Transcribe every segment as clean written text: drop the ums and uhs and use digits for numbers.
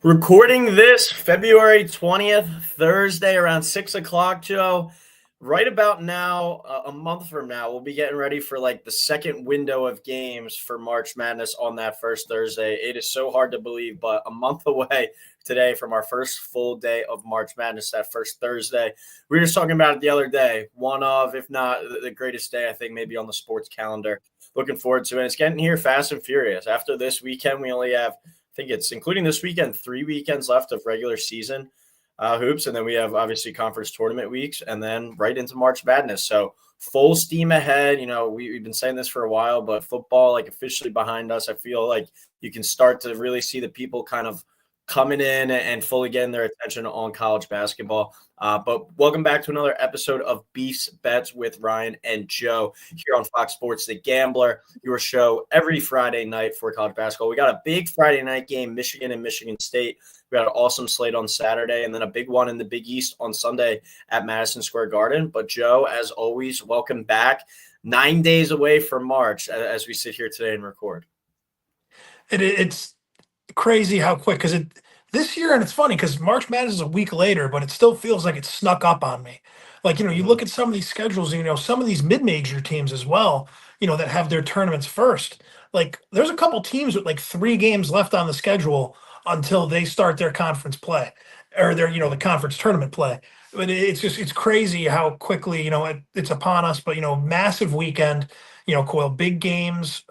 Recording this February 20th, Thursday around 6 o'clock, Joe. Right about now, a month from now, we'll be getting ready for like the second window of games for March Madness on that first Thursday. It is so hard to believe, but a month away today from our first full day of March Madness, that first Thursday. We were just talking about it the other day. One of, if not the greatest day, I think, maybe on the sports calendar. Looking forward to it. It's getting here fast and furious. After this weekend, we only have think it's including this weekend, 3 weekends left of regular season hoops. And then we have obviously conference tournament weeks and then right into March Madness. So full steam ahead. We've been saying this for a while, but football like officially behind us. I feel like you can start to really see the people kind of coming in and fully getting their attention on college basketball. But welcome back to another episode of Beefs Bets with Ryan and Joe here on Fox Sports The Gambler, your show every Friday night for college basketball. We got a big Friday night game, Michigan and Michigan State. We got an awesome slate on Saturday and then a big one in the Big East on Sunday at Madison Square Garden. But Joe, as always, welcome back. 9 days away from March as we sit here today and record. It's crazy how quick, because this year, and it's funny because March Madness is a week later, but it still feels like it snuck up on me. Like, you look at some of these schedules, some of these mid-major teams as well, that have their tournaments first. Like, there's a couple teams with like 3 games left on the schedule until they start their conference play or their, the conference tournament play. But it's crazy how quickly, it's upon us. But, massive weekend, Coyle, big games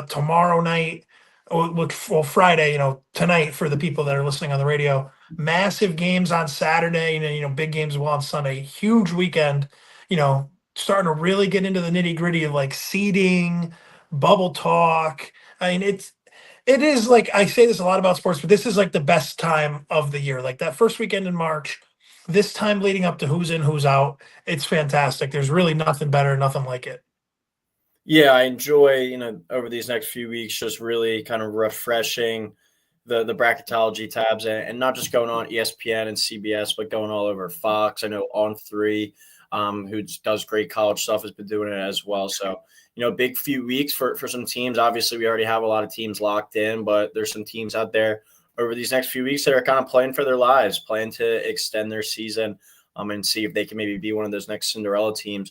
tomorrow night. Well, Friday, tonight for the people that are listening on the radio, massive games on Saturday, and big games as well on Sunday. Huge weekend, starting to really get into the nitty gritty of like seeding, bubble talk. I mean, it is like, I say this a lot about sports, but this is like the best time of the year. Like that first weekend in March, this time leading up to who's in, who's out. It's fantastic. There's really nothing better, nothing like it. Yeah, I enjoy, over these next few weeks, just really kind of refreshing the bracketology tabs and not just going on ESPN and CBS, but going all over Fox. I know On3, who does great college stuff, has been doing it as well. So, big few weeks for some teams. Obviously, we already have a lot of teams locked in, but there's some teams out there over these next few weeks that are kind of playing for their lives, playing to extend their season and see if they can maybe be one of those next Cinderella teams.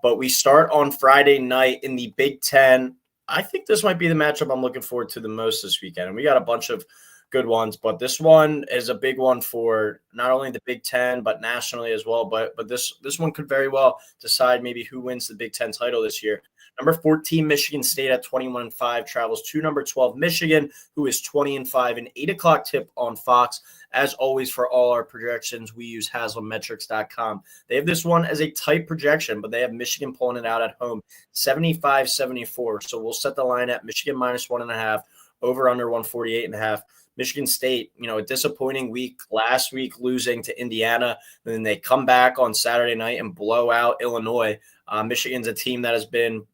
But we start on Friday night in the Big Ten. I think this might be the matchup I'm looking forward to the most this weekend. And we got a bunch of good ones, but this one is a big one for not only the Big Ten, but nationally as well. But this one could very well decide maybe who wins the Big Ten title this year. Number 14, Michigan State at 21-5 travels to number 12, Michigan, who is 20-5, an 8 o'clock tip on Fox. As always, for all our projections, we use HaslamMetrics.com. They have this one as a tight projection, but they have Michigan pulling it out at home, 75-74. So we'll set the line at Michigan minus 1.5, over under 148.5. Michigan State, a disappointing week last week, losing to Indiana. And then they come back on Saturday night and blow out Illinois. Michigan's a team that has been,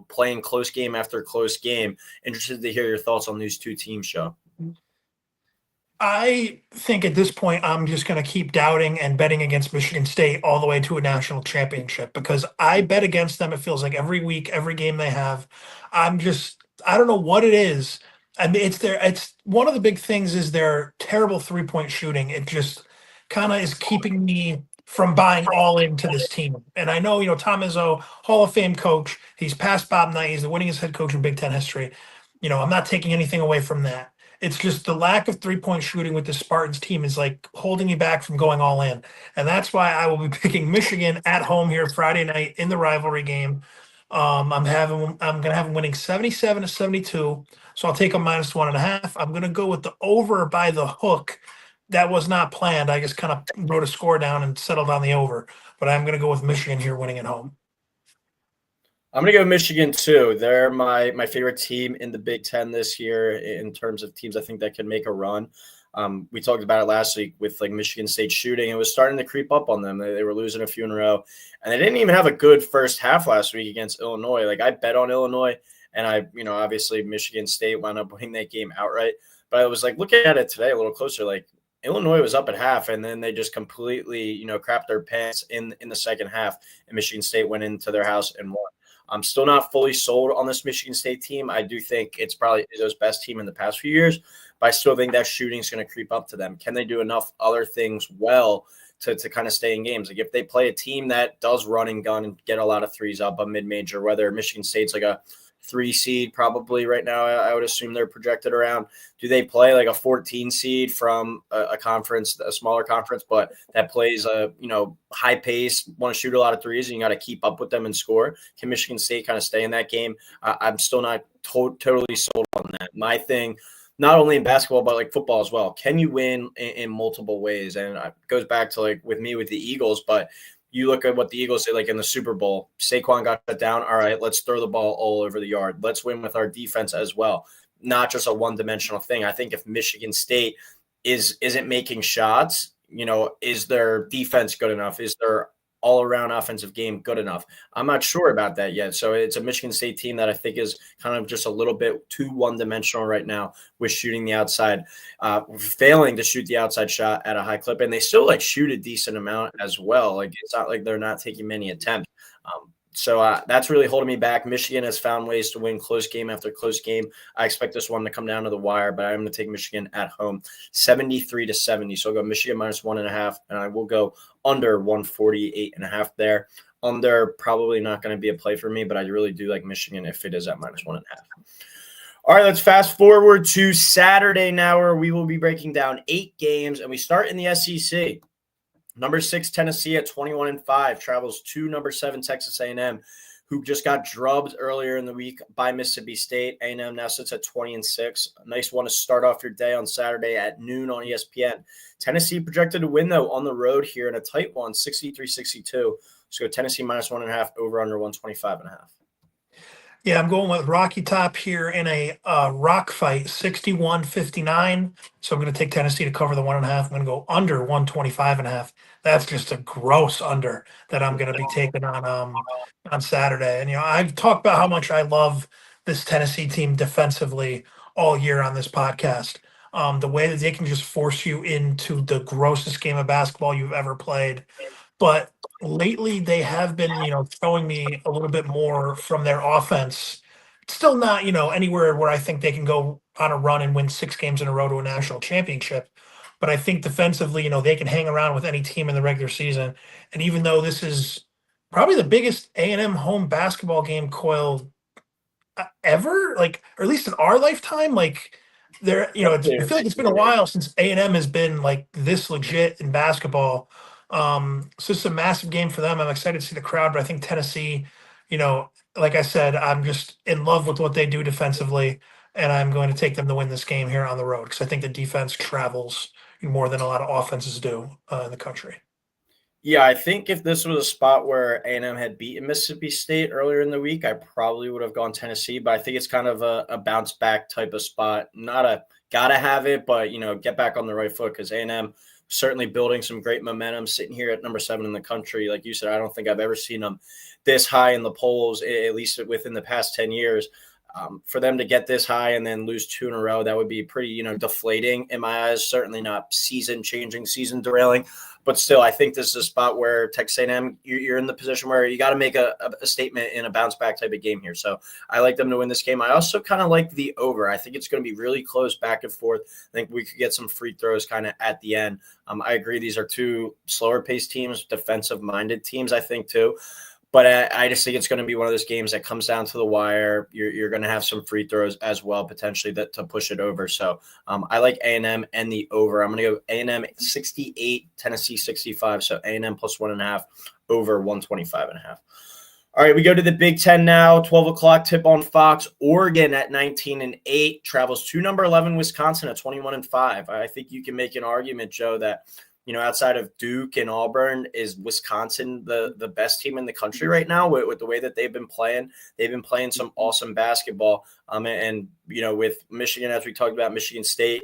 playing close game after close game. Interested to hear your thoughts on these two teams, Joe. I think at this point, I'm just going to keep doubting and betting against Michigan State all the way to a national championship, because I bet against them. It feels like every week, every game they have. I don't know what it is. I mean, it's one of the big things is their terrible 3-point shooting. It just kind of is keeping me from buying all into this team. And I know, Tom Izzo, Hall of Fame coach, he's past Bob Knight. He's the winningest head coach in Big Ten history. I'm not taking anything away from that. It's just the lack of 3-point shooting with the Spartans team is like holding me back from going all in. And that's why I will be picking Michigan at home here Friday night in the rivalry game. I'm going to have them winning 77-72. So I'll take a minus 1.5. I'm going to go with the over by the hook. That was not planned. I just kind of wrote a score down and settled on the over. But I'm going to go with Michigan here winning at home. I'm going to go Michigan too. They're my favorite team in the Big Ten this year in terms of teams I think that can make a run. We talked about it last week with like Michigan State shooting. It was starting to creep up on them. They were losing a few in a row. And they didn't even have a good first half last week against Illinois. Like I bet on Illinois, and obviously Michigan State wound up winning that game outright. But I was like looking at it today a little closer, like Illinois was up at half, and then they just completely, crapped their pants in the second half, and Michigan State went into their house and won. I'm still not fully sold on this Michigan State team. I do think it's probably Izzo's best team in the past few years, but I still think that shooting is going to creep up to them. Can they do enough other things well to kind of stay in games? Like if they play a team that does run and gun and get a lot of threes up a mid-major, whether Michigan State's like a 3 seed probably right now, I would assume they're projected around. Do they play like a 14 seed from a conference, a smaller conference, but that plays a high pace, want to shoot a lot of threes, and you got to keep up with them and score? Can Michigan State kind of stay in that game? I'm still not totally sold on that. My thing, not only in basketball but like football as well, can you win in multiple ways? And it goes back to like with me with the Eagles, but you look at what the Eagles did, like in the Super Bowl. Saquon got shut down. All right, let's throw the ball all over the yard. Let's win with our defense as well. Not just a one-dimensional thing. I think if Michigan State isn't making shots, is their defense good enough? Is their all-around offensive game good enough? I'm not sure about that yet. So it's a Michigan State team that I think is kind of just a little bit too one-dimensional right now with shooting the outside, failing to shoot the outside shot at a high clip. And they still like shoot a decent amount as well. Like it's not like they're not taking many attempts. So that's really holding me back. Michigan has found ways to win close game after close game. I expect this one to come down to the wire, but I'm going to take Michigan at home, 73-70. So I'll go Michigan -1.5, and I will go under 148.5 there. Under probably not going to be a play for me, but I really do like Michigan if it is at -1.5. All right, let's fast forward to Saturday now, where we will be breaking down 8 games, and we start in the SEC. Number 6, Tennessee at 21-5 travels to number 7, Texas A&M, who just got drubbed earlier in the week by Mississippi State. A&M now sits at 20-6. A nice one to start off your day on Saturday at noon on ESPN. Tennessee projected to win, though, on the road here in a tight one, 63-62. So go Tennessee -1.5, over under 125.5. Yeah, I'm going with Rocky Top here in a rock fight, 61-59. So I'm going to take Tennessee to cover the 1.5. I'm going to go under 125.5. That's just a gross under that I'm going to be taking on Saturday. And I've talked about how much I love this Tennessee team defensively all year on this podcast. The way that they can just force you into the grossest game of basketball you've ever played. But lately they have been, showing me a little bit more from their offense. Still not, anywhere where I think they can go on a run and win 6 games in a row to a national championship. But I think defensively, they can hang around with any team in the regular season. And even though this is probably the biggest A&M home basketball game, Coyle, ever, like, or at least in our lifetime, like there, I feel like it's been a while since A&M has been like this legit in basketball. So it's a massive game for them. I'm excited to see the crowd, but I think Tennessee, like I said, I'm just in love with what they do defensively, and I'm going to take them to win this game here on the road because I think the defense travels more than a lot of offenses do in the country. Yeah, I think if this was a spot where A&M had beaten Mississippi State earlier in the week, I probably would have gone Tennessee, but I think it's kind of a bounce back type of spot. Not a gotta have it, but, get back on the right foot because A&M certainly building some great momentum, sitting here at number 7 in the country. Like you said, I don't think I've ever seen them this high in the polls, at least within the past 10 years. For them to get this high and then lose 2 in a row, that would be pretty, deflating in my eyes. Certainly not season-changing, season-derailing. But still, I think this is a spot where Texas A&M, you're in the position where you got to make a statement in a bounce-back type of game here. So I like them to win this game. I also kind of like the over. I think it's going to be really close back and forth. I think we could get some free throws kind of at the end. I agree these are 2 slower-paced teams, defensive-minded teams, I think, too. But I just think it's going to be one of those games that comes down to the wire. You're going to have some free throws as well, potentially, to push it over. So I like A&M and the over. I'm going to go A&M 68, Tennessee 65. So A&M +1.5, over 125.5. All right, we go to the Big Ten now. 12 o'clock tip on Fox. Oregon at 19-8 travels to number 11 Wisconsin at 21-5. I think you can make an argument, Joe, that outside of Duke and Auburn, is Wisconsin the best team in the country right now with the way that they've been playing. They've been playing some awesome basketball. And with Michigan, as we talked about, Michigan State,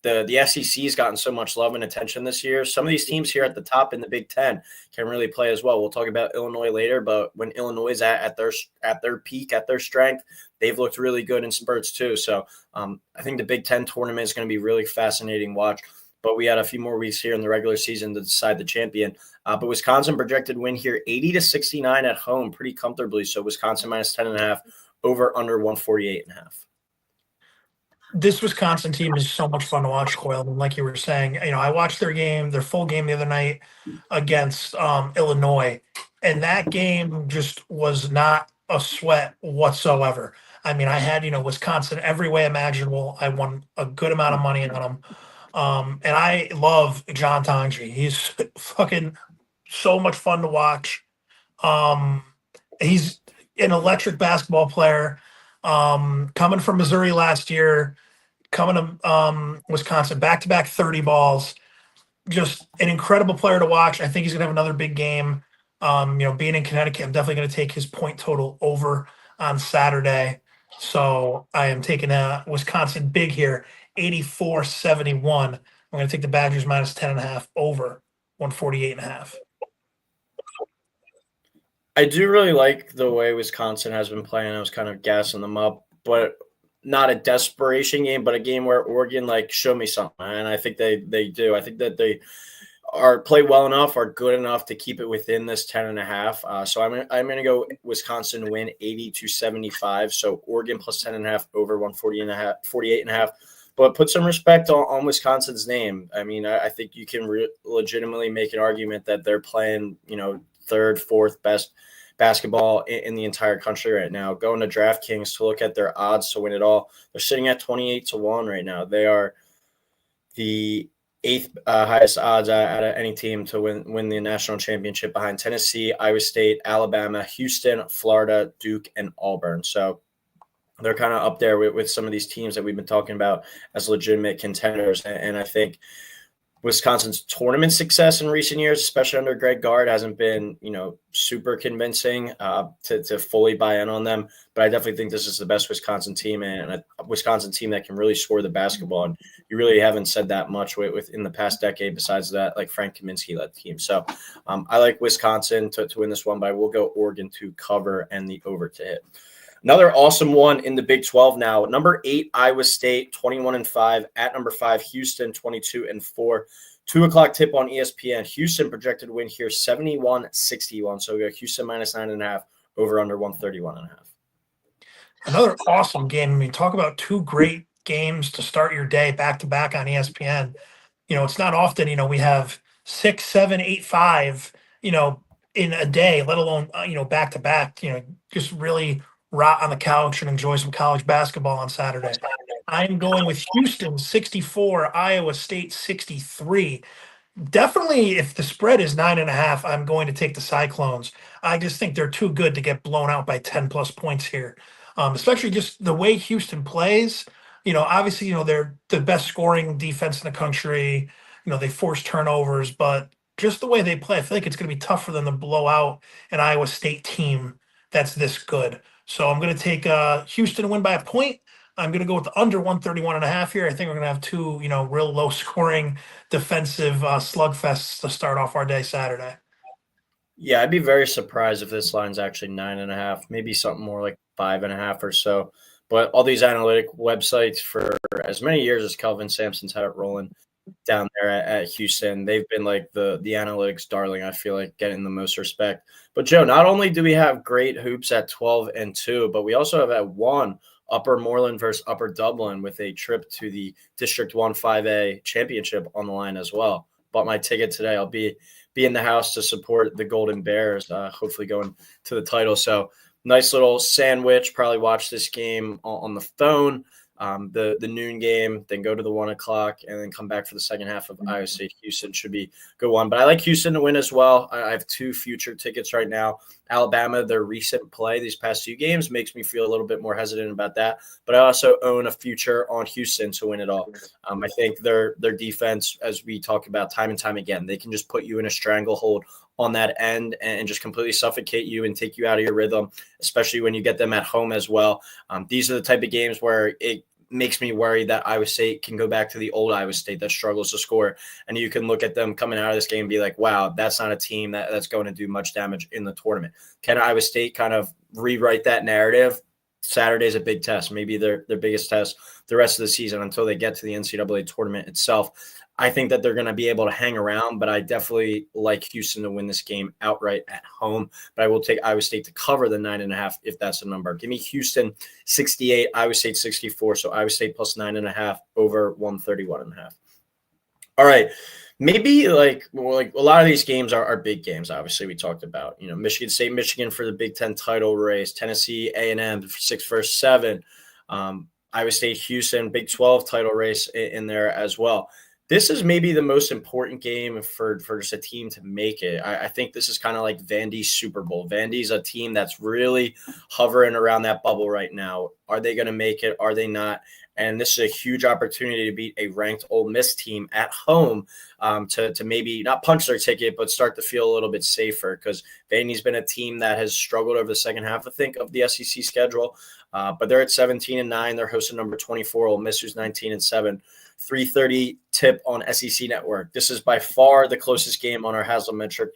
the SEC has gotten so much love and attention this year. Some of these teams here at the top in the Big Ten can really play as well. We'll talk about Illinois later, but when Illinois is at their peak, at their strength, they've looked really good in spurts too. So I think the Big Ten tournament is going to be really fascinating watch. But we had a few more weeks here in the regular season to decide the champion. But Wisconsin projected win here 80-69 at home pretty comfortably. So Wisconsin -10.5, over under 148.5. This Wisconsin team is so much fun to watch, Coyle. And like you were saying, I watched their full game the other night against Illinois, and that game just was not a sweat whatsoever. I mean, I had Wisconsin every way imaginable. I won a good amount of money on them, and I love John Tongji. He's fucking so much fun to watch. Um, he's an electric basketball player. Coming from Missouri last year, coming to Wisconsin, back to back 30 balls. Just an incredible player to watch. I think he's gonna have another big game. Being in Connecticut, I'm definitely gonna take his point total over on Saturday. So I am taking Wisconsin big here, 84-71. I'm gonna take the Badgers minus 10.5 over 148.5. I do really like the way Wisconsin has been playing. I was kind of gassing them up, but not a desperation game, but a game where Oregon show me something, and I think they do. I think that they are play well enough, are good enough to keep it within this 10.5. So I'm gonna go Wisconsin win 80-75. So Oregon plus 10.5 over 148.5. But put some respect on Wisconsin's name. I mean, I think you can legitimately make an argument that they're playing, third, fourth best basketball in the entire country right now. Going to DraftKings to look at their odds to win it all, they're sitting at 28-1 right now. They are the eighth highest odds out of any team to win the national championship, behind Tennessee, Iowa State, Alabama, Houston, Florida, Duke, and Auburn. So they're kind of up there with some of these teams that we've been talking about as legitimate contenders. And I think Wisconsin's tournament success in recent years, especially under Greg Gard, hasn't been, super convincing to fully buy in on them. But I definitely think this is the best Wisconsin team, and a Wisconsin team that can really score the basketball. And you really haven't said that much within the past decade besides that, Frank Kaminsky led team. So I like Wisconsin to win this one, but I will go Oregon to cover and the over to hit. Another awesome one in the Big 12 now. Number 8, Iowa State, 21-5. At number 5, Houston, 22-4. 2 o'clock tip on ESPN. Houston projected win here, 71-61. So we go Houston minus 9.5, over under 131.5. Another awesome game. I mean, talk about two great games to start your day back to back on ESPN. It's not often, we have 6, 7, 8, 5, in a day, let alone, back to back, just really rot on the couch and enjoy some college basketball on Saturday. I'm going with Houston 64, Iowa State 63. Definitely, if the spread is 9.5, I'm going to take the Cyclones. I just think they're too good to get blown out by 10 plus points here. Especially just the way Houston plays. Obviously, they're the best scoring defense in the country. They force turnovers, but just the way they play, I feel like it's going to be tough for them to blow out an Iowa State team that's this good. So I'm going to take Houston to win by a point. I'm going to go with the under 131.5 here. I think we're going to have two, real low scoring defensive slugfests to start off our day Saturday. Yeah, I'd be very surprised if this line's actually 9.5, maybe something more like 5.5 or so. But all these analytic websites for as many years as Kelvin Sampson's had it rolling down there at Houston, they've been like the analytics darling. I feel like getting the most respect. But Joe, not only do we have great hoops at 12-2, but we also have at 1 Upper Moreland versus Upper Dublin with a trip to the District 1 5A championship on the line as well. Bought my ticket today. I'll be in the house to support the Golden Bears, hopefully going to the title. So nice little sandwich. Probably watch this game on the phone, the noon game, then go to the 1 o'clock, and then come back for the second half of Iowa State Houston. Should be a good one. But I like Houston to win as well. I have 2 future tickets right now. Alabama, their recent play these past 2 games makes me feel a little bit more hesitant about that. But I also own a future on Houston to win it all. I think their defense, as we talk about time and time again, they can just put you in a stranglehold on that end and just completely suffocate you and take you out of your rhythm, especially when you get them at home as well. These are the type of games where it makes me worried that Iowa State can go back to the old Iowa State that struggles to score. And you can look at them coming out of this game and be like, wow, that's not a team that's going to do much damage in the tournament. Can Iowa State kind of rewrite that narrative? Saturday's a big test, maybe their biggest test the rest of the season until they get to the NCAA tournament itself. I think that they're going to be able to hang around, but I definitely like Houston to win this game outright at home. But I will take Iowa State to cover the 9.5 if that's the number. Give me Houston 68, Iowa State 64. So Iowa State plus 9.5 over 131.5. All right. Maybe like a lot of these games are big games. Obviously, we talked about Michigan State, Michigan for the Big Ten title race, Tennessee A&M 6 versus 7, Iowa State, Houston Big 12 title race in there as well. This is maybe the most important game for just a team to make it. I think this is kind of like Vandy's Super Bowl. Vandy's a team that's really hovering around that bubble right now. Are they going to make it? Are they not? And this is a huge opportunity to beat a ranked Ole Miss team at home, to maybe not punch their ticket, but start to feel a little bit safer, because Vandy's been a team that has struggled over the second half, I think, of the SEC schedule. But they're at 17-9. They're hosting number 24, Ole Miss, who's 19-7. 3:30 tip on SEC Network. This is by far the closest game on our Haslametric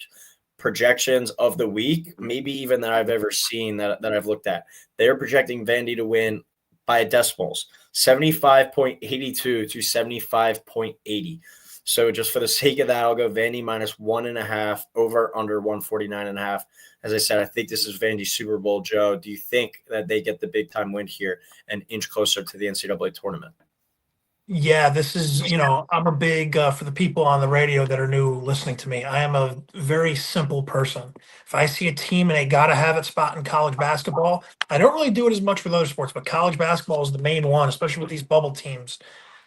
projections of the week, maybe even that I've ever seen that I've looked at. They're projecting Vandy to win by decimals, 75.82 to 75.80. So just for the sake of that, I'll go Vandy minus 1.5 over under 149.5. As I said, I think this is Vandy's Super Bowl. Joe, do you think that they get the big time win here and inch closer to the NCAA tournament? Yeah, this is, I'm a big, for the people on the radio that are new listening to me, I am a very simple person. If I see a team and they got to have it spot in college basketball, I don't really do it as much with other sports, but college basketball is the main one, especially with these bubble teams.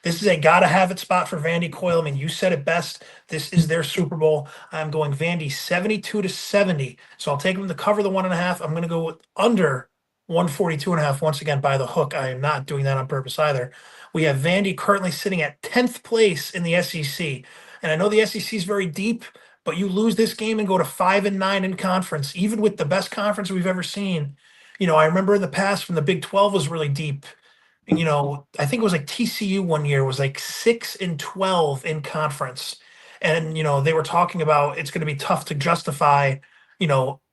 This is a got to have it spot for Vandy Coyle. I mean, you said it best. This is their Super Bowl. I'm going Vandy 72-70. So I'll take them to cover the 1.5. I'm going to go with under 142.5 once again by the hook. I am not doing that on purpose either. We have Vandy currently sitting at 10th place in the SEC. And I know the SEC is very deep, but you lose this game and go to 5-9 in conference, even with the best conference we've ever seen. I remember in the past when the Big 12 was really deep. I think it was like TCU one year was like 6-12 in conference. And, they were talking about it's going to be tough to justify,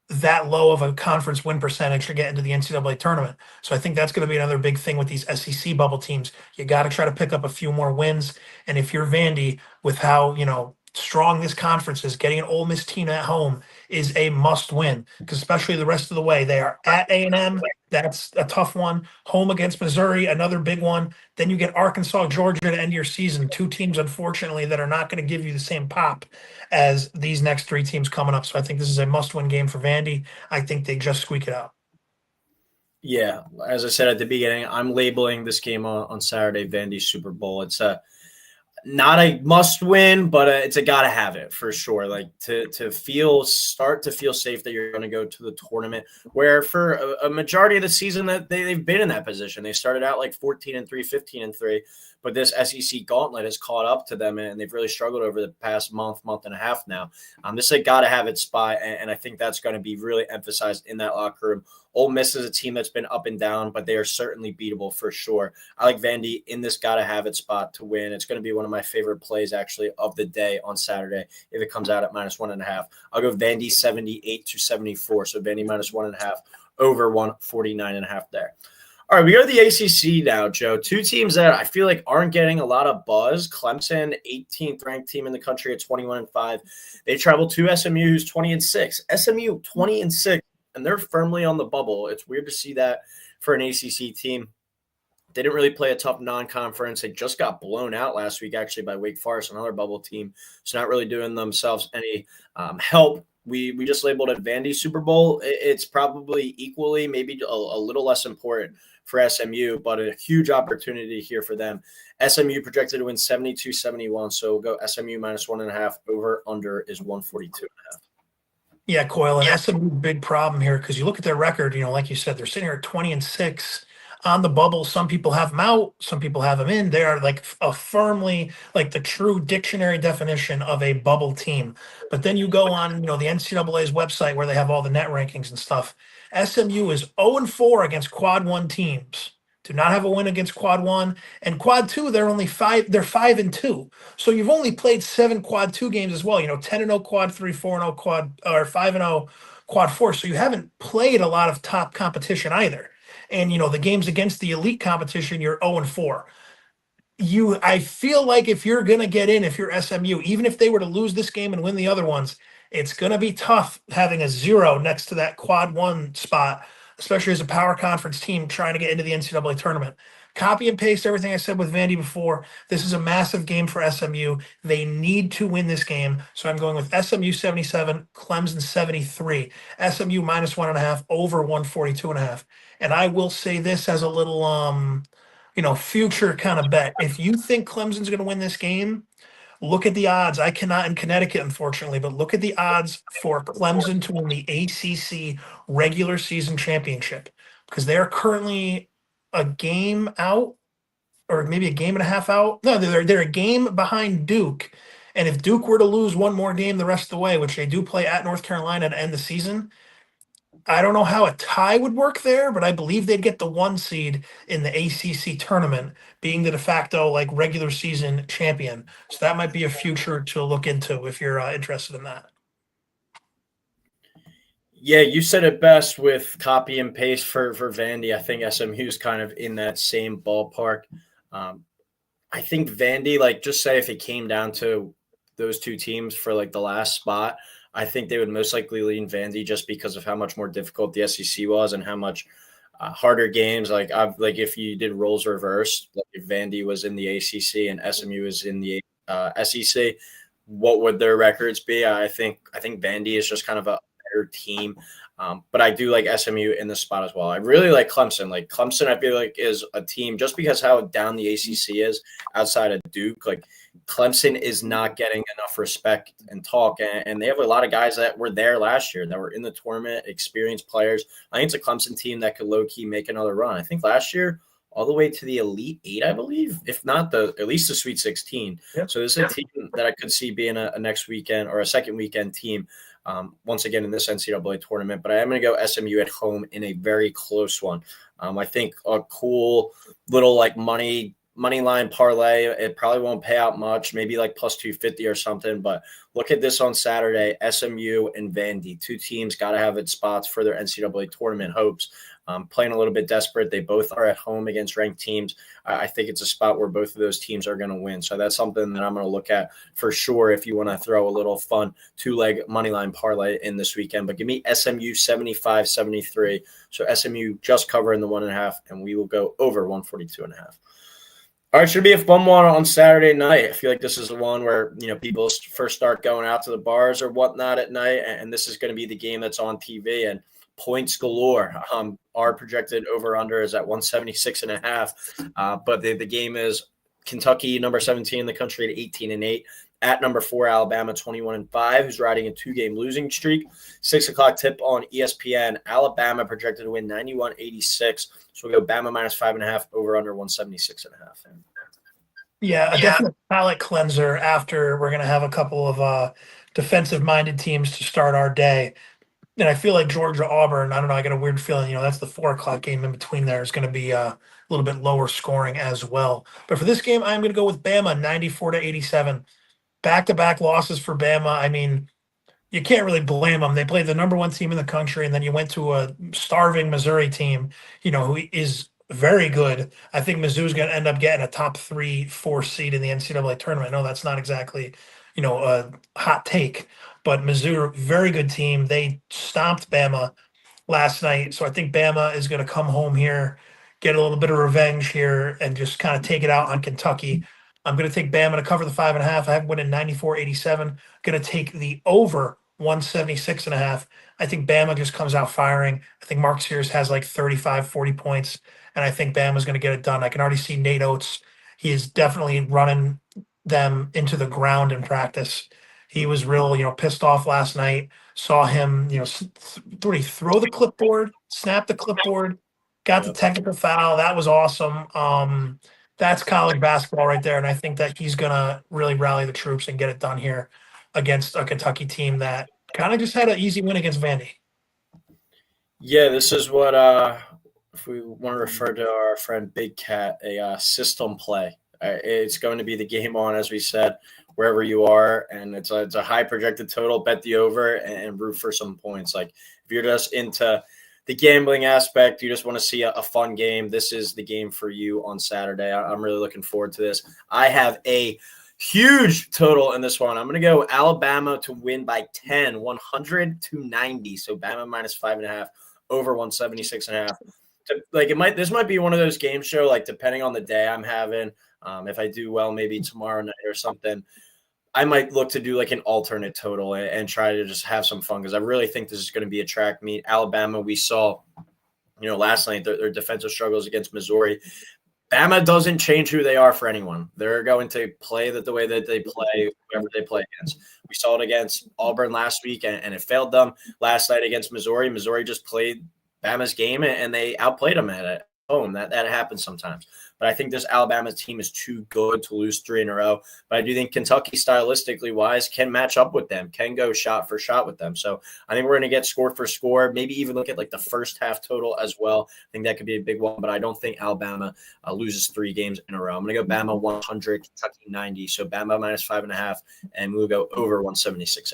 that low of a conference win percentage to get into the NCAA tournament. So I think that's going to be another big thing with these SEC bubble teams. You got to try to pick up a few more wins. And if you're Vandy, with how, strong this conference is, getting an Ole Miss team at home is a must win, because especially the rest of the way, they are at A&M. That's a tough one. Home against Missouri, another big one. Then you get Arkansas, Georgia to end your season. Two teams, unfortunately, that are not going to give you the same pop as these next three teams coming up. So I think this is a must-win game for Vandy. I think they just squeak it out. Yeah, as I said at the beginning, I'm labeling this game on Saturday Vandy's Super Bowl. It's not a must win, but it's a gotta have it for sure. Like to start to feel safe that you're going to go to the tournament, where for a majority of the season that they've been in that position. They started out like 14-3, 15-3, but this SEC gauntlet has caught up to them, and they've really struggled over the past month and a half now. This is a gotta have it spot, and I think that's going to be really emphasized in that locker room. Ole Miss is a team that's been up and down, but they are certainly beatable for sure. I like Vandy in this gotta have it spot to win. It's going to be one of my favorite plays actually of the day on Saturday if it comes out at minus 1.5. I'll go Vandy 78-74. So Vandy minus 1.5 over 149.5 there. All right, we go to the ACC now, Joe. Two teams that I feel like aren't getting a lot of buzz. Clemson, 18th ranked team in the country at 21-5. They travel to SMU, who's 20-6. SMU 20-6. And they're firmly on the bubble. It's weird to see that for an ACC team. They didn't really play a tough non-conference. They just got blown out last week, actually, by Wake Forest, another bubble team. So not really doing themselves any help. We just labeled it Vandy Super Bowl. It's probably equally, maybe a little less important for SMU, but a huge opportunity here for them. SMU projected to win 72-71. So we'll go SMU minus 1.5. Over under is 142.5. Yeah, Coyle, and that's a big problem here, because you look at their record, like you said, they're sitting here at 20-6 on the bubble. Some people have them out, some people have them in. They are like a firmly like the true dictionary definition of a bubble team. But then you go on, the NCAA's website where they have all the net rankings and stuff. SMU is 0-4 against quad one teams. Do not have a win against quad one, and quad two, they're 5-2. So you've only played 7 quad two games as well. 10-0 quad three, 4-0 quad, or 5-0 quad four. So you haven't played a lot of top competition either. And the games against the elite competition, you're 0-4. I feel like if you're going to get in, if you're SMU, even if they were to lose this game and win the other ones, it's going to be tough having a 0 next to that quad 1 spot, especially as a power conference team trying to get into the NCAA tournament. Copy and paste everything I said with Vandy before. This is a massive game for SMU. They need to win this game. So I'm going with SMU 77, Clemson 73. SMU minus 1.5, over 142.5. And I will say this as a little future kind of bet. If you think Clemson's going to win this game, look at the odds. I cannot in Connecticut, unfortunately, but look at the odds for Clemson to win the ACC regular season championship because they are currently a game out, or maybe a game and a half out. No, they're a game behind Duke. And if Duke were to lose one more game the rest of the way, which they do play at North Carolina to end the season, I don't know how a tie would work there, but I believe they'd get the 1 seed in the ACC tournament, being the de facto like regular season champion. So that might be a future to look into if you're interested in that. Yeah, you said it best with copy and paste for Vandy. I think SMU is kind of in that same ballpark. Um, I think Vandy, like, just say if it came down to those two teams for like the last spot, I think they would most likely lean Vandy just because of how much more difficult the SEC was and how much harder games. Like if you did roles reversed, like if Vandy was in the ACC and SMU is in the SEC, what would their records be? I think Vandy is just kind of a better team. But I do like SMU in the spot as well. I really like Clemson. Like Clemson, I feel like is a team just because how down the ACC is outside of Duke. Like Clemson is not getting enough respect and talk, and they have a lot of guys that were there last year that were in the tournament, experienced players. I think it's a Clemson team that could low key make another run. I think last year all the way to the Elite Eight, I believe, if not at least the Sweet 16. Yep. So this is a team that I could see being a next weekend or a second weekend team. Once again in this NCAA tournament, but I am going to go SMU at home in a very close one. I think a cool little like money line parlay. It probably won't pay out much, maybe like plus 250 or something. But look at this on Saturday: SMU and Vandy, two teams got to have its spots for their NCAA tournament hopes. Playing a little bit desperate. They both are at home against ranked teams. I think it's a spot where both of those teams are going to win. So that's something that I'm going to look at for sure if you want to throw a little fun two-leg moneyline parlay in this weekend. But give me SMU 75-73. So SMU just covering the 1.5, and we will go over 142.5. All right, should be a fun one on Saturday night. I feel like this is the one where, people first start going out to the bars or whatnot at night, and this is going to be the game that's on TV. And points galore. Our projected over-under is at 176.5. But the game is Kentucky, number 17 in the country at 18-8, at number 4, Alabama, 21-5, who's riding a 2-game losing streak. 6 o'clock tip on ESPN. Alabama projected to win 91-86. So we'll go Bama minus 5.5, over-under 176.5. Yeah, a definite palate cleanser after we're going to have a couple of defensive-minded teams to start our day. And I feel like Georgia Auburn, I don't know, I got a weird feeling, that's the 4 o'clock game in between there is going to be a little bit lower scoring as well. But for this game, I'm going to go with Bama 94-87. Back-to-back losses for Bama. I mean, you can't really blame them. They played the number 1 team in the country, and then you went to a starving Missouri team, who is very good. I think Mizzou's going to end up getting a top 3-4 seed in the NCAA tournament. I know that's not exactly, a hot take, but Mizzou, very good team. They stomped Bama last night. So I think Bama is going to come home here, get a little bit of revenge here, and just kind of take it out on Kentucky. I'm going to take Bama to cover the 5.5. I have winning 94-87. Going to take the over 176.5. I think Bama just comes out firing. I think Mark Sears has like 35, 40 points, and I think Bama's going to get it done. I can already see Nate Oates. He is definitely running them into the ground in practice. He was real, pissed off last night. Saw him, throw the clipboard, snap the clipboard, got the technical foul. That was awesome. That's college basketball right there, and I think that he's going to really rally the troops and get it done here against a Kentucky team that kind of just had an easy win against Vandy. Yeah, this is what, if we want to refer to our friend Big Cat, a system play. It's going to be the game on, as we said, wherever you are, and it's a high projected total. Bet the over and root for some points. Like if you're just into the gambling aspect, you just want to see a fun game. This is the game for you on Saturday. I'm really looking forward to this. I have a huge total in this one. I'm going to go Alabama to win by 10, 100-90. So Bama minus 5.5, over 176.5. This might be one of those game show, like depending on the day I'm having. If I do well, maybe tomorrow night or something, I might look to do like an alternate total and try to just have some fun because I really think this is going to be a track meet. Alabama, we saw, last night their defensive struggles against Missouri. Bama doesn't change who they are for anyone. They're going to play the way that they play, whoever they play against. We saw it against Auburn last week, and it failed them. Last night against Missouri, Missouri just played Bama's game, and they outplayed them at home. That happens sometimes. But I think this Alabama team is too good to lose 3 in a row. But I do think Kentucky, stylistically wise, can match up with them, can go shot for shot with them. So I think we're going to get score for score, maybe even look at like the first half total as well. I think that could be a big one, but I don't think Alabama loses 3 games in a row. I'm going to go Bama 100, Kentucky 90. So Bama minus 5.5, and we'll go over 176.5.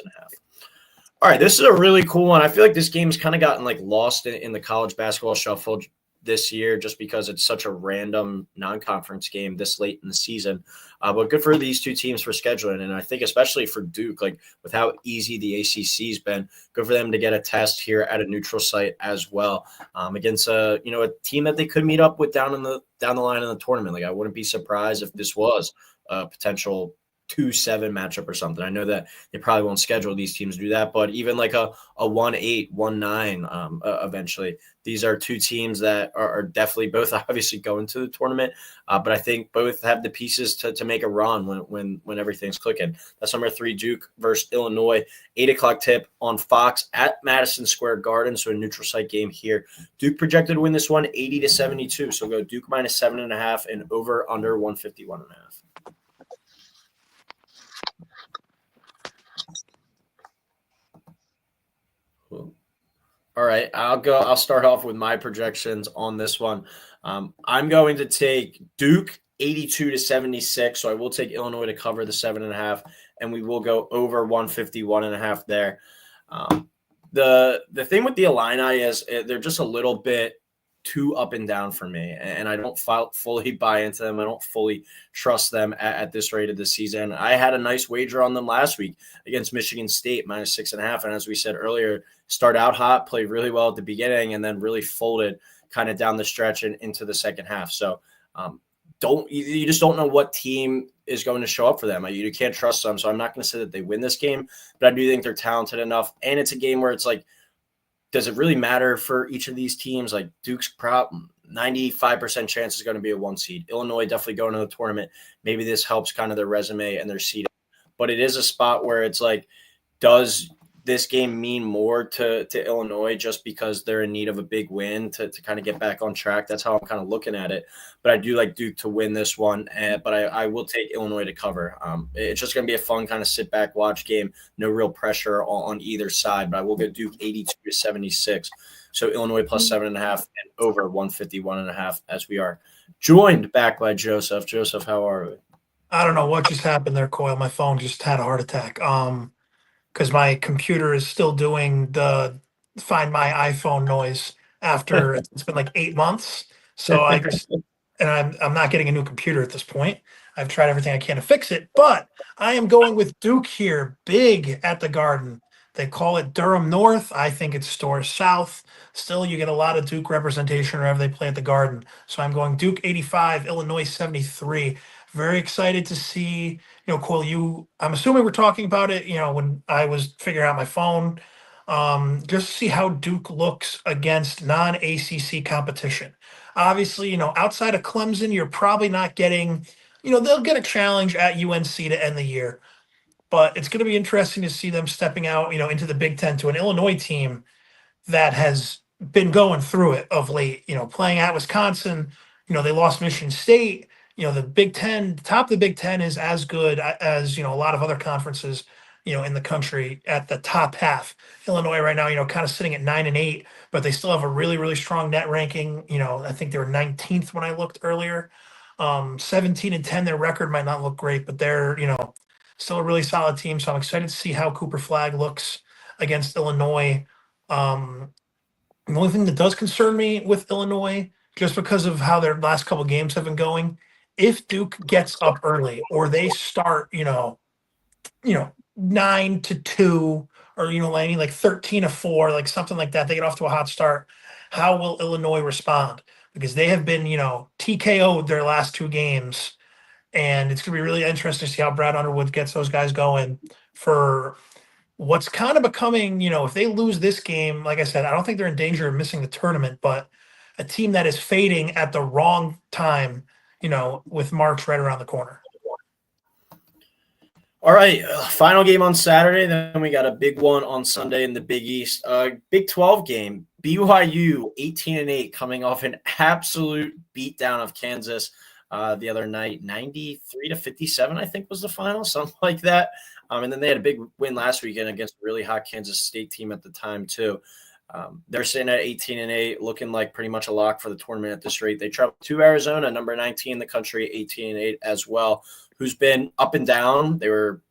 All right, this is a really cool one. I feel like this game's kind of gotten like lost in the college basketball shuffle this year just because it's such a random non-conference game this late in the season. But good for these two teams for scheduling. And I think especially for Duke, like with how easy the ACC's been, good for them to get a test here at a neutral site as well against a team that they could meet up with down the line in the tournament. Like I wouldn't be surprised if this was a potential 2-7 matchup or something. I know that they probably won't schedule these teams to do that, but even like a 1-8, 1-9 eventually. These are two teams that are definitely both obviously going to the tournament, but I think both have the pieces to make a run when everything's clicking. That's number 3, Duke versus Illinois, 8 o'clock tip on Fox at Madison Square Garden, so a neutral site game here. Duke projected to win this one 80-72, so go Duke minus 7.5 and over under 151.5. All right, I'll start off with my projections on this one. I'm going to take Duke 82-76, so I will take Illinois to cover the 7.5, and we will go over 151.5 there. The thing with the Illini is they're just a little bit too up and down for me, and I don't fully buy into them. I don't fully trust them at this rate of the season. I had a nice wager on them last week against Michigan State minus 6.5, and as we said earlier, start out hot, played really well at the beginning, and then really folded kind of down the stretch and into the second half. So you just don't know what team is going to show up for them. You can't trust them, so I'm not going to say that they win this game, but I do think they're talented enough, and it's a game where it's like, does it really matter for each of these teams? Like Duke's 95% chance is going to be a 1 seed. Illinois definitely going to the tournament. Maybe this helps kind of their resume and their seeding. But it is a spot where it's like, does this game mean more to Illinois just because they're in need of a big win to kind of get back on track? That's how I'm kind of looking at it. But I do like Duke to win this one, but I will take Illinois to cover. It's just going to be a fun kind of sit back, watch game. No real pressure on either side, but I will go Duke 82-76. So Illinois plus 7.5 and over 151.5 as we are joined back by Joseph. Joseph, how are we? I don't know what just happened there, Coyle. My phone just had a heart attack. Because my computer is still doing the Find My iPhone noise after it's been like 8 months. So I'm not getting a new computer at this point. I've tried everything I can to fix it, but I am going with Duke here, big at the Garden. They call it Durham North. I think it's Storrs South. Still, you get a lot of Duke representation wherever they play at the Garden. So I'm going Duke 85, Illinois 73. Very excited to see, Coyle, I'm assuming we're talking about it, when I was figuring out my phone, just to see how Duke looks against non-ACC competition. Obviously, outside of Clemson, you're probably not getting, they'll get a challenge at UNC to end the year. But it's going to be interesting to see them stepping out, into the Big Ten to an Illinois team that has been going through it of late, playing at Wisconsin, they lost Michigan State. The Big Ten, top of the Big Ten is as good as, a lot of other conferences, in the country at the top half. Illinois right now, kind of sitting at 9-8, but they still have a really, really strong net ranking. I think they were 19th when I looked earlier. 17-10, their record might not look great, but they're, still a really solid team. So I'm excited to see how Cooper Flagg looks against Illinois. The only thing that does concern me with Illinois, just because of how their last couple games have been going, if Duke gets up early or they start, 9-2, or like 13-4, like something like that, they get off to a hot start. How will Illinois respond? Because they have been, TKO'd their last two games, and it's going to be really interesting to see how Brad Underwood gets those guys going for what's kind of becoming, if they lose this game, like I said, I don't think they're in danger of missing the tournament, but a team that is fading at the wrong time, with March right around the corner. All right, final game on Saturday. Then we got a big one on Sunday in the Big East. Big 12 game. BYU 18-8, coming off an absolute beatdown of Kansas the other night. 93-57, I think was the final, something like that. And then they had a big win last weekend against a really hot Kansas State team at the time too. They're sitting at 18-8, looking like pretty much a lock for the tournament at this rate. They traveled to Arizona, number 19 in the country, 18-8 as well, who's been up and down. They were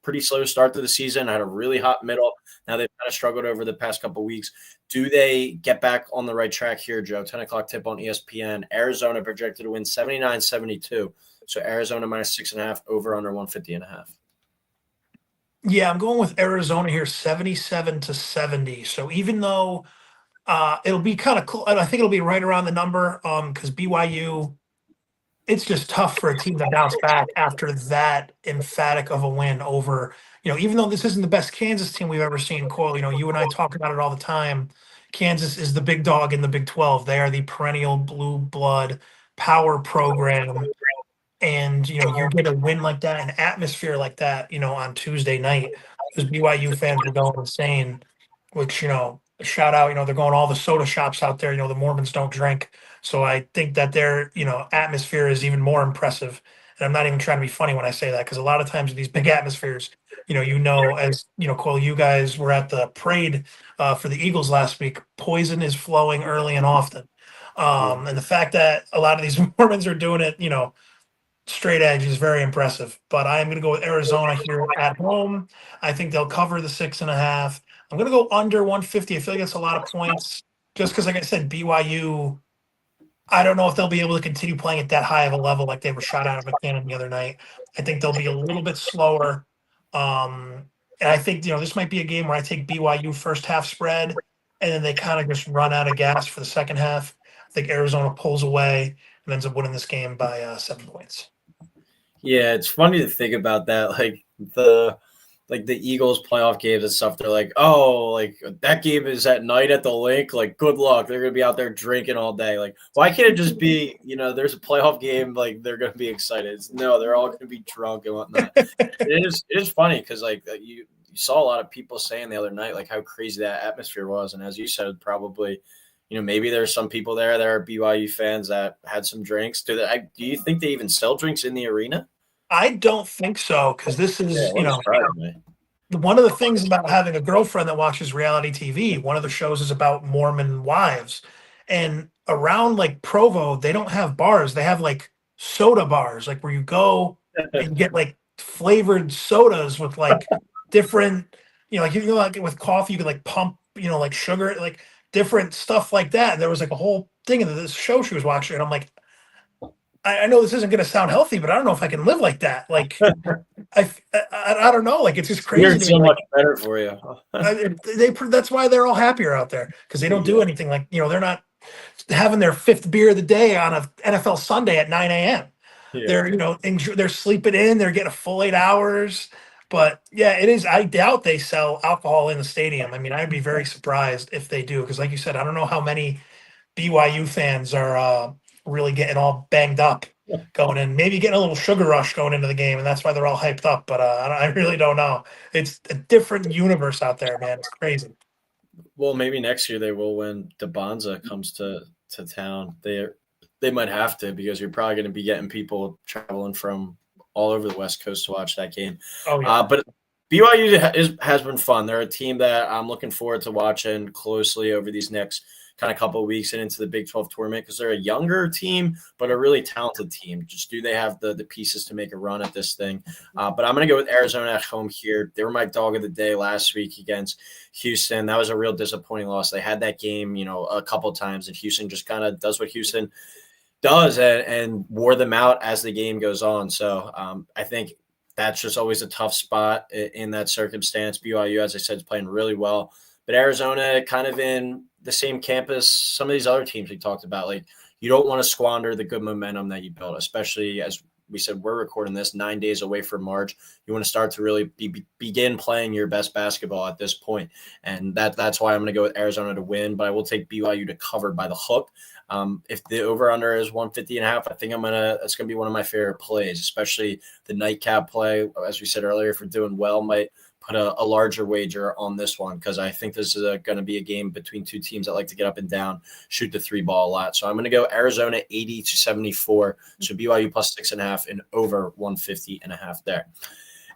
pretty slow start to the season, had a really hot middle. Now they've kind of struggled over the past couple of weeks. Do they get back on the right track here, Joe? 10 o'clock tip on ESPN. Arizona projected to win 79-72. So Arizona minus 6.5, over under 150.5. Yeah, I'm going with Arizona here, 77-70. So even though it'll be kind of cool, I think it'll be right around the number, because BYU, it's just tough for a team to bounce back after that emphatic of a win over, even though this isn't the best Kansas team we've ever seen, Coyle, you and I talk about it all the time. Kansas is the big dog in the Big 12. They are the perennial blue blood power program. And, you get a win like that, an atmosphere like that, on Tuesday night, because BYU fans were going insane, which, shout out, they're going all the soda shops out there, the Mormons don't drink. So I think that their, atmosphere is even more impressive. And I'm not even trying to be funny when I say that, because a lot of times in these big atmospheres, as Cole, you guys were at the parade for the Eagles last week, poison is flowing early and often. And the fact that a lot of these Mormons are doing it, straight edge is very impressive. But I am going to go with Arizona here at home. I think they'll cover the 6.5. I'm going to go under 150. I feel like that's a lot of points, just because, like I said, BYU, I don't know if they'll be able to continue playing at that high of a level like they were shot out of a cannon the other night. I think they'll be a little bit slower. And I think, this might be a game where I take BYU first half spread, and then they kind of just run out of gas for the second half. I think Arizona pulls away and ends up winning this game by 7 points. Yeah, it's funny to think about that. The Eagles playoff games and stuff. They're like, oh, like that game is at night at the link. Like, good luck. They're gonna be out there drinking all day. Like, why can't it just be, there's a playoff game, like they're gonna be excited? No, they're all gonna be drunk and whatnot. it is funny because you saw a lot of people saying the other night like how crazy that atmosphere was, and as you said, probably. Maybe there's some people there that are BYU fans that had some drinks. Do you think they even sell drinks in the arena? I don't think so, because this is, me. one of the things about having a girlfriend that watches reality TV. One of the shows is about Mormon wives, and around like Provo, they don't have bars. They have like soda bars, like where you go and get like flavored sodas with like different, like with coffee, you could like pump, like sugar, like different stuff like that. And there was like a whole thing in this show she was watching, and I'm like, I know this isn't going to sound healthy, but I don't know if I can live like that. Like, I don't know. Like, it's just crazy. It's so much better for you. That's why they're all happier out there, because they don't do anything like, they're not having their fifth beer of the day on a NFL Sunday at 9 a.m. Yeah. They're, they're sleeping in, they're getting a full 8 hours. But yeah, it is. I doubt they sell alcohol in the stadium. I mean, I'd be very surprised if they do, because like you said, I don't know how many BYU fans are really getting all banged up going in, maybe getting a little sugar rush going into the game, and that's why they're all hyped up. But I really don't know. It's a different universe out there, man. It's crazy. Well, maybe next year they will when DeBonza comes to town. They might have to, because you're probably going to be getting people traveling from all over the West Coast to watch that game. Oh yeah. But BYU has been fun. They're a team that I'm looking forward to watching closely over these next kind of couple of weeks into the Big 12 tournament because they're a younger team, but a really talented team. Just do they have the pieces to make a run at this thing? But I'm going to go with Arizona at home here. They were my dog of the day last week against Houston. That was a real disappointing loss. They had that game, a couple of times, and Houston just kind of does what Houston does and wore them out as the game goes on. So I think that's just always a tough spot in that circumstance. BYU, as I said, is playing really well. But Arizona kind of in the same camp as some of these other teams we talked about. Like, you don't want to squander the good momentum that you built, especially as we said, we're recording this 9 days away from March. You want to start to really begin playing your best basketball at this point. And that's why I'm going to go with Arizona to win, but I will take BYU to cover by the hook. If the over-under is 150.5, I think that's going to be one of my favorite plays, especially the nightcap play. As we said earlier, if we're doing well, might put a larger wager on this one because I think this is going to be a game between two teams that like to get up and down, shoot the three ball a lot. So I'm going to go Arizona 80-74. So BYU plus 6.5 and over 150.5 there.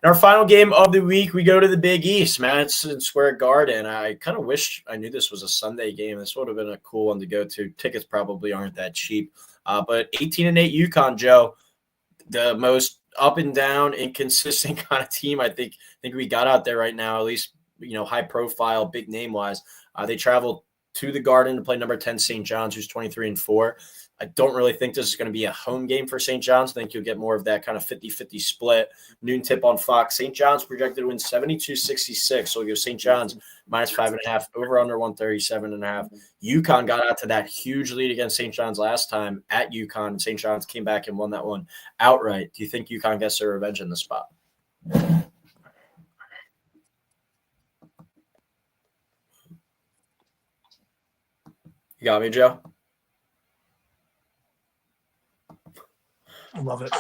In our final game of the week, we go to the Big East, Madison Square Garden. I kind of wish I knew this was a Sunday game. This would have been a cool one to go to. Tickets probably aren't that cheap. But 18-8 UConn, Joe, the most up and down, inconsistent kind of team I think we got out there right now, at least, high profile, big name wise. They traveled to the Garden to play number 10 St. John's, who's 23-4. I don't really think this is going to be a home game for St. John's. I think you'll get more of that kind of 50-50 split. Noon tip on Fox. St. John's projected to win 72-66. So we'll give St. John's minus 5.5, over under 137.5. UConn got out to that huge lead against St. John's last time at UConn. St. John's came back and won that one outright. Do you think UConn gets their revenge in the spot? You got me, Joe? I love it.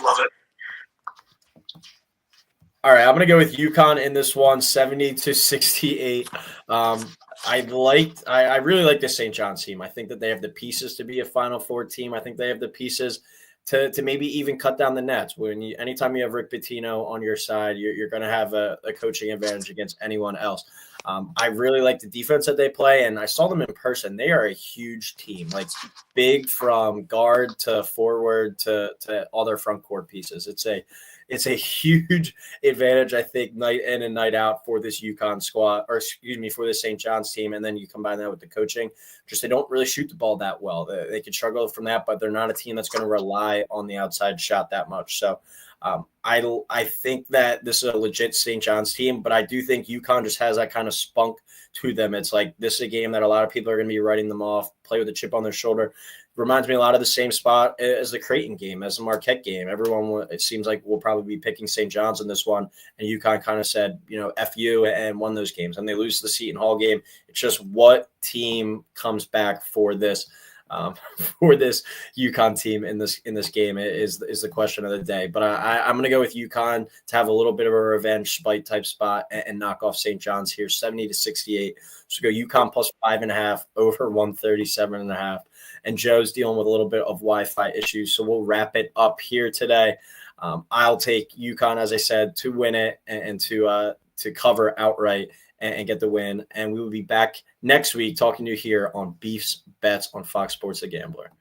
All right, I'm going to go with UConn in this one, 70-68. I really like the St. John's team. I think that they have the pieces to be a Final Four team. I think they have the pieces to maybe even cut down the nets. Anytime you have Rick Pitino on your side, you're going to have a coaching advantage against anyone else. I really like the defense that they play, and I saw them in person. They are a huge team, like big from guard to forward to all their front court pieces. It's a huge advantage, I think, night in and night out for this UConn squad, for this St. John's team. And then you combine that with the coaching. Just they don't really shoot the ball that well. They can struggle from that, but they're not a team that's going to rely on the outside shot that much. So I think that this is a legit St. John's team, but I do think UConn just has that kind of spunk to them. It's like this is a game that a lot of people are going to be writing them off, play with a chip on their shoulder. Reminds me a lot of the same spot as the Creighton game, as the Marquette game. Everyone, it seems like, will probably be picking St. John's in this one. And UConn kind of said, F you, and won those games. And they lose the Seton Hall game. It's just what team comes back for this UConn team in this game is the question of the day. But I'm going to go with UConn to have a little bit of a revenge spite type spot and knock off St. John's here, 70-68. So go UConn plus 5.5, over 137.5. And Joe's dealing with a little bit of Wi-Fi issues, so we'll wrap it up here today. I'll take UConn, as I said, to win it and to cover outright and get the win. And we will be back next week talking to you here on Beefs Bets on Fox Sports The Gambler.